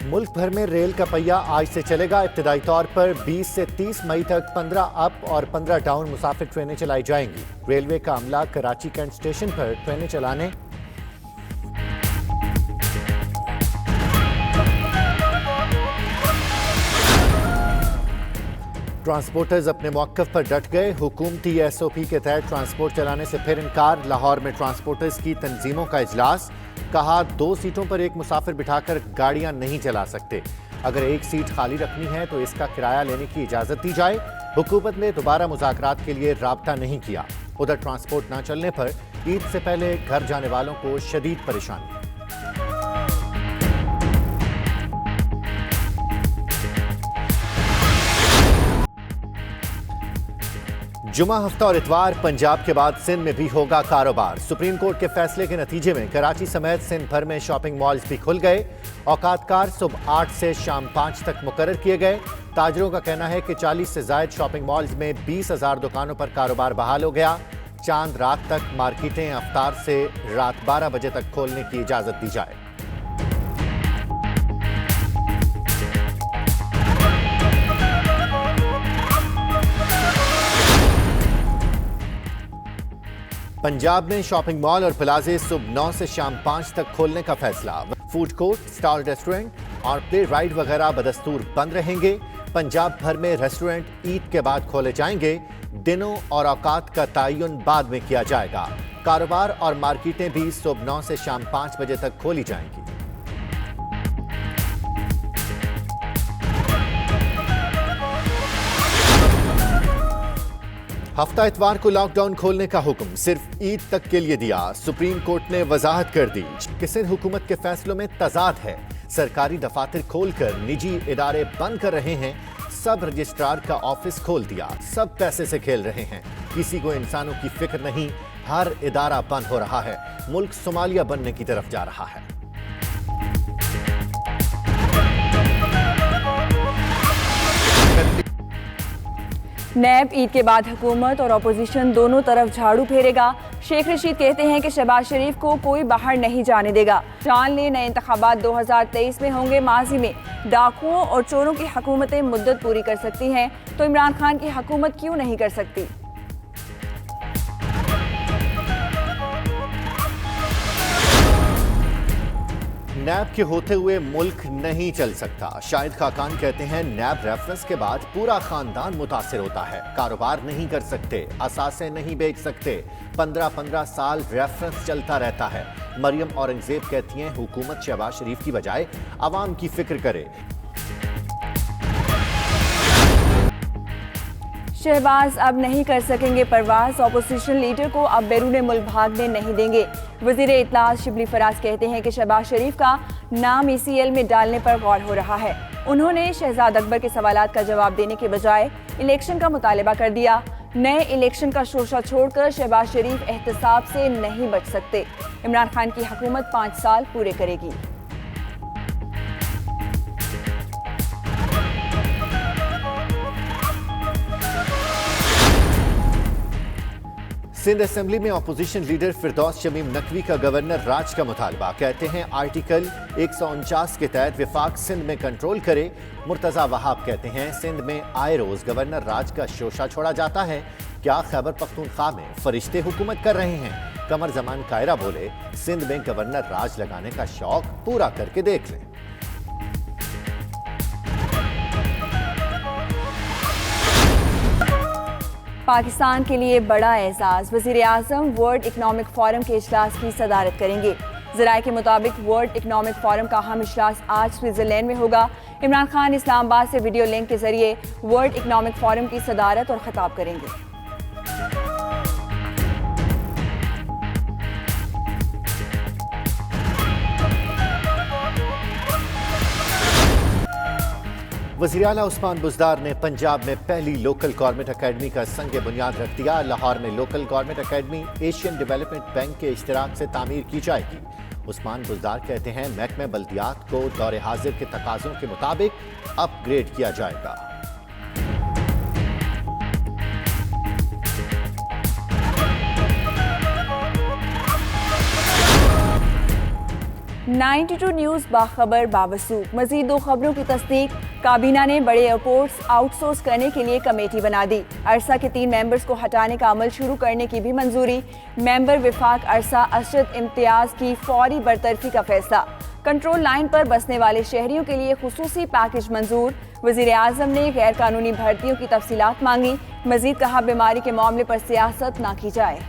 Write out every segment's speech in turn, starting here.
मुल्क भर में रेल का पहिया आज से चलेगा। इब्तिदाई तौर पर 20 से 30 मई तक 15 अप और 15 डाउन मुसाफिर ट्रेनें चलाई जाएंगी। रेलवे का अमला कराची कैंट स्टेशन पर ट्रेनें चलाने ट्रांसपोर्टर्स अपने मौक़िफ़ पर डट गए। हुकूमती एसओपी के तहत ट्रांसपोर्ट चलाने से फिर इनकार। लाहौर में ट्रांसपोर्टर्स की तंजीमों का इजलास। कहा 2 सीटों पर एक मुसाफिर बिठाकर गाड़ियां नहीं चला सकते। अगर एक सीट खाली रखनी है तो इसका किराया लेने की इजाजत दी जाए। हुकूमत ने दोबारा मुज़ाकरात के लिए राब्ता नहीं किया। उधर ट्रांसपोर्ट न चलने पर ईद से पहले घर जाने वालों को शदीद परेशानी। जुमा हफ्ता और इतवार पंजाब के बाद सिंध में भी होगा कारोबार। सुप्रीम कोर्ट के फैसले के नतीजे में कराची समेत सिंध भर में शॉपिंग मॉल्स भी खुल गए। औकातकार सुबह 8 से शाम 5 तक मुकर्रर किए गए। ताजरों का कहना है कि 40 से जायद शॉपिंग मॉल्स में 20,000 दुकानों पर कारोबार बहाल हो गया। चांद रात तक मार्केटें अफ्तार से रात 12 बजे तक खोलने की इजाजत दी जाए। पंजाब में शॉपिंग मॉल और प्लाजे सुबह 9 से शाम 5 तक खोलने का फैसला। फूड कोर्ट, स्टॉल, रेस्टोरेंट और प्ले राइड वगैरह बदस्तूर बंद रहेंगे। पंजाब भर में रेस्टोरेंट ईद के बाद खोले जाएंगे। दिनों और औकात का तयन बाद में किया जाएगा। कारोबार और मार्केटें भी सुबह 9 से शाम 5 बजे तक खोली जाएंगी। हफ्ता इतवार को लॉकडाउन खोलने का हुक्म सिर्फ ईद तक के लिए दिया। सुप्रीम कोर्ट ने वजाहत कर दी कि सिंध हुकूमत के फैसलों में तजाद है। सरकारी दफातर खोलकर निजी इदारे बंद कर रहे हैं। सब रजिस्ट्रार का ऑफिस खोल दिया। सब पैसे से खेल रहे हैं। किसी को इंसानों की फिक्र नहीं। हर इदारा बंद हो रहा है। मुल्क सोमालिया बनने की तरफ जा रहा है। नैब ईद के बाद हुकूमत और अपोजिशन दोनों तरफ झाड़ू फेरेगा। शेख रशीद कहते हैं कि शहबाज शरीफ को कोई बाहर नहीं जाने देगा। जान ले नए इंतखाबात 2023 में होंगे। माजी में डाकुओं और चोरों की हुकूमतें मुद्दत पूरी कर सकती हैं तो इमरान खान की हुकूमत क्यों नहीं कर सकती। नैब के होते हुए मुल्क नहीं चल सकता। शाहिद खाकान कहते हैं नैब रेफरेंस के बाद पूरा खानदान मुतासिर होता है। कारोबार नहीं कर सकते, असासे नहीं बेच सकते। 15-15 साल रेफरेंस चलता रहता है। मरियम औरंगजेब कहती हैं हुकूमत शहबाज शरीफ की बजाय आवाम की फिक्र करे। शहबाज अब नहीं कर सकेंगे परवाज। ऑपोजिशन लीडर को अब बैरून मुल्क भागने नहीं देंगे। वजीर इत्तलात शिबली फराज कहते हैं कि शहबाज शरीफ का नाम ECL में डालने पर गौर हो रहा है। उन्होंने शहजाद अकबर के सवालात का जवाब देने के बजाय इलेक्शन का मुतालबा कर दिया। नए इलेक्शन का शोशा छोड़कर शहबाज शरीफ एहतसाब से नहीं बच सकते। इमरान खान की हुकूमत 5 साल पूरे करेगी। सिंध असेंबली में अपोजिशन लीडर फिरदौस शमीम नकवी का गवर्नर राज का मुतालबा। कहते हैं आर्टिकल 149 के तहत विफाक सिंध में कंट्रोल करे। मुर्तजा वहाब कहते हैं सिंध में आए रोज गवर्नर राज का शोशा छोड़ा जाता है। क्या खैबर पख्तूनख्वा में फरिश्ते हुकूमत कर रहे हैं। कमर जमान कायरा बोले सिंध में गवर्नर राज लगाने का शौक पूरा करके देख लें। पाकिस्तान के लिए बड़ा एहसास। वज़ीर आज़म वर्ल्ड इकनॉमिक फोरम के इजलास की सदारत करेंगे। ज़राए के मुताबिक वर्ल्ड इकनॉमिक फोरम का अहम इजलास आज स्विट्ज़रलैंड में होगा। इमरान खान इस्लामाबाद से वीडियो लिंक के जरिए वर्ल्ड इकनॉमिक फोरम की सदारत और खिताब करेंगे। वज़ीर आला उस्मान बुज़दार ने पंजाब में पहली लोकल गवर्नमेंट अकेडमी का संग बुनियाद रख दिया। लाहौर में local government academy Asian development bank के इश्तराक से तामीर की जाएगी। उस्मान बुज़दार कहते हैं महकमे बल्दियात को दौरे हाजिर के तकाज़ों के मुताबिक अपग्रेड किया जाएगा। 92 न्यूज़ बाखबर बावसूख। मजीद 2 खबरों की तस्दीक। काबीना ने बड़े एयरपोर्ट्स आउटसोर्स करने के लिए कमेटी बना दी। अरसा के 3 मेंबर्स को हटाने का अमल शुरू करने की भी मंजूरी। मेंबर विफाक अरसा असद इम्तियाज की फौरी बरतरफी का फैसला। कंट्रोल लाइन पर बसने वाले शहरियों के लिए खुसूसी पैकेज मंजूर। वज़ीर आज़म ने गैर कानूनी भर्तियों की तफसीलात मांगी। मजीद कहा, बीमारी के मामले पर सियासत ना की जाए।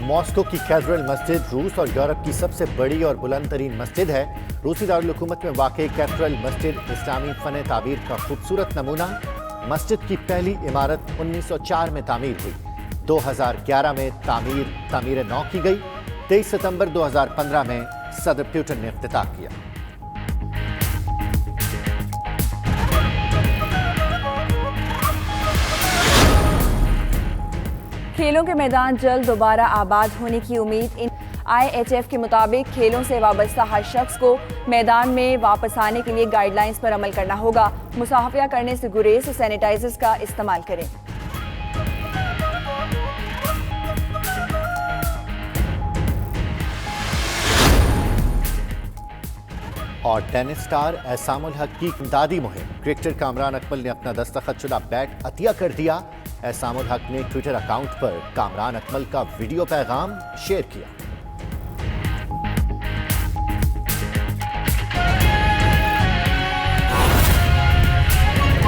मॉस्को की कैथेड्रल मस्जिद रूस और यूरोप की सबसे बड़ी और बुलंद तरीन मस्जिद है। रूसी दारुल हुकूमत में वाक़ई कैथेड्रल मस्जिद इस्लामी फ़न ताबीर का खूबसूरत नमूना। मस्जिद की पहली इमारत 1904 में तामीर हुई। 2011 में तामीर नौ की गई। 23 सितंबर 2015 में सदर पुतिन ने इफ्तिताह किया। खेलों के मैदान जल्द दोबारा आबाद होने की उम्मीद। IHF के मुताबिक खेलों से वाबस्ता हर शख्स को मैदान में वापस आने के लिए गाइडलाइंस पर अमल करना होगा। मुसाफिया करने से गुरेज और सैनिटाइजर्स का इस्तेमाल करें। और टेनिस स्टार एहसामुल हक की इमदादी मुहिम। क्रिकेटर कामरान अकमल ने अपना दस्तखतशुदा बैट अतिया कर दिया। एहसामुल हक ने ट्विटर अकाउंट पर कामरान अकमल का वीडियो पैगाम शेयर किया।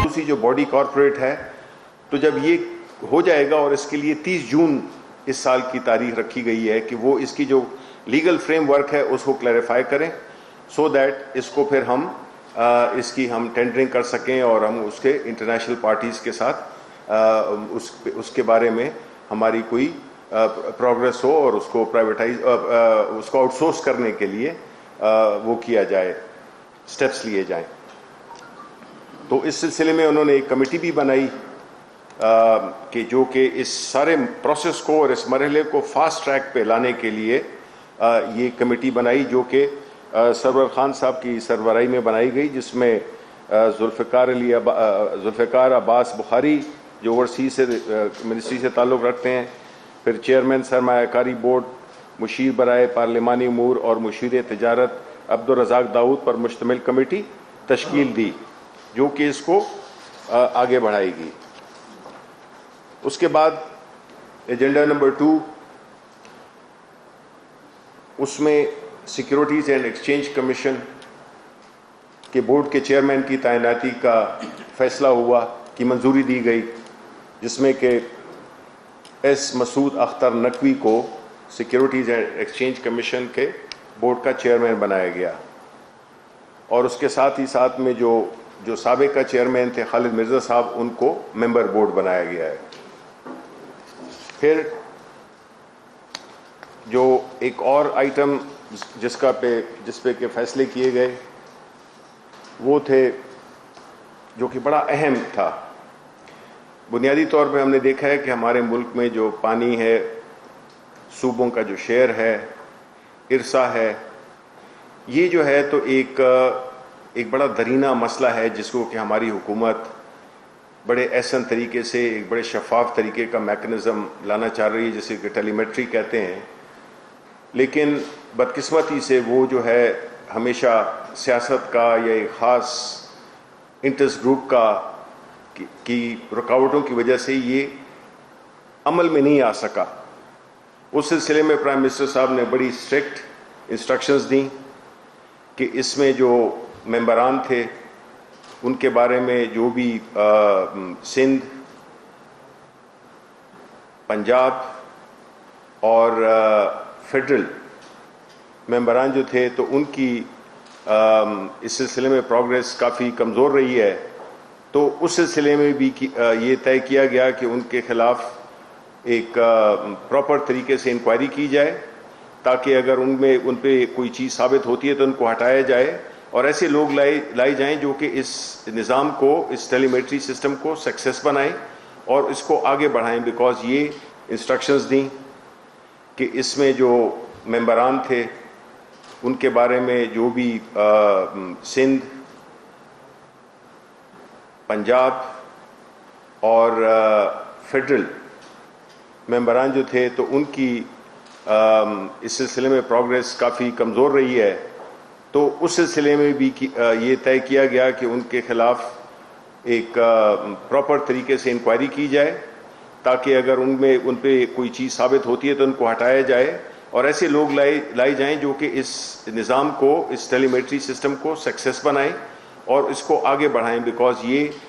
दूसरी जो बॉडी कॉर्पोरेट है, तो जब ये हो जाएगा और इसके लिए 30 जून इस साल की तारीख रखी गई है कि वो इसकी जो लीगल फ्रेमवर्क है उसको क्लैरिफाई करें, सो दैट इसको फिर हम इसकी हम टेंडरिंग कर सकें और हम उसके इंटरनेशनल पार्टीज़ के साथ उसके बारे में हमारी कोई प्रोग्रेस हो और उसको प्राइवेटाइज उसको आउटसोर्स करने के लिए वो किया जाए, स्टेप्स लिए जाएं। तो इस सिलसिले में उन्होंने एक कमेटी भी बनाई कि जो कि इस सारे प्रोसेस को और इस मरहले को फास्ट ट्रैक पे लाने के लिए ये कमेटी बनाई, जो कि सरवर खान साहब की सरबराही में बनाई गई, जिसमें जुल्फ़िकार अब्बास बुखारी जो ओवरसीज से मिनिस्ट्री से ताल्लुक़ रखते हैं, फिर चेयरमैन सरमायाकारी बोर्ड, मुशीर बराए पार्लिमानी अमूर और मुशीर तिजारत अब्दुल रज़ाक दाऊद पर मुश्तमिल कमेटी तश्कील दी, जो कि इसको आगे बढ़ाएगी। उसके बाद एजेंडा नंबर 2, उसमें सिक्योरिटीज़ एंड एक्सचेंज कमीशन के बोर्ड के चेयरमैन की तैनाती का फैसला हुआ, की मंजूरी दी गई, जिसमें कि एस मसूद अख्तर नकवी को सिक्योरिटीज़ एंड एक्सचेंज कमीशन के बोर्ड का चेयरमैन बनाया गया। और उसके साथ ही साथ में जो साबिका चेयरमैन थे खालिद मिर्ज़ा साहब, उनको मेंबर बोर्ड बनाया गया है। फिर जो एक और आइटम जिस पे के फैसले किए गए वो थे, जो कि बड़ा अहम था। बुनियादी तौर पे हमने देखा है कि हमारे मुल्क में जो पानी है, सूबों का जो शेयर है, इरसा है, ये जो है तो एक बड़ा दरीना मसला है, जिसको कि हमारी हुकूमत बड़े एहसन तरीके से, एक बड़े शफाफ तरीके का मैकेनिज़्म लाना चाह रही है, जिसे कि टेलीमेट्री कहते हैं। लेकिन बदकिस्मती से वो जो है हमेशा सियासत का या एक ख़ास इंटरेस्ट ग्रुप की रुकावटों की वजह से ये अमल में नहीं आ सका। उस सिलसिले में प्राइम मिनिस्टर साहब ने बड़ी स्ट्रिक्ट इंस्ट्रक्शंस दी कि इसमें जो मेंबरान थे उनके बारे में जो भी सिंध, पंजाब और फेडरल मेंबरान जो थे, तो उनकी इस सिलसिले में प्रोग्रेस काफ़ी कमज़ोर रही है। तो उस सिलसिले में भी ये तय किया गया कि उनके खिलाफ एक प्रॉपर तरीके से इंक्वायरी की जाए, ताकि अगर उन पे कोई चीज़ साबित होती है तो उनको हटाया जाए और ऐसे लोग लाई जाएं जो कि इस निज़ाम को, इस टेलीमेट्री सिस्टम को सक्सेस बनाएं और इसको आगे बढ़ाएं। बिकॉज ये इंस्ट्रक्शंस दी कि इसमें जो मेंबरान थे उनके बारे में जो भी सिंध, पंजाब और फेडरल मेंबरान जो थे तो उनकी इस सिलसिले में प्रोग्रेस काफ़ी कमज़ोर रही है, तो उस सिलसिले में भी ये तय किया गया कि उनके खिलाफ एक प्रॉपर तरीके से इंक्वायरी की जाए, ताकि अगर उन पे कोई चीज़ साबित होती है तो उनको हटाया जाए और ऐसे लोग लाए जाएं जो कि इस निज़ाम को, इस टेलीमेट्री सिस्टम को सक्सेस बनाएं और इसको आगे बढ़ाएं, बिकॉज ये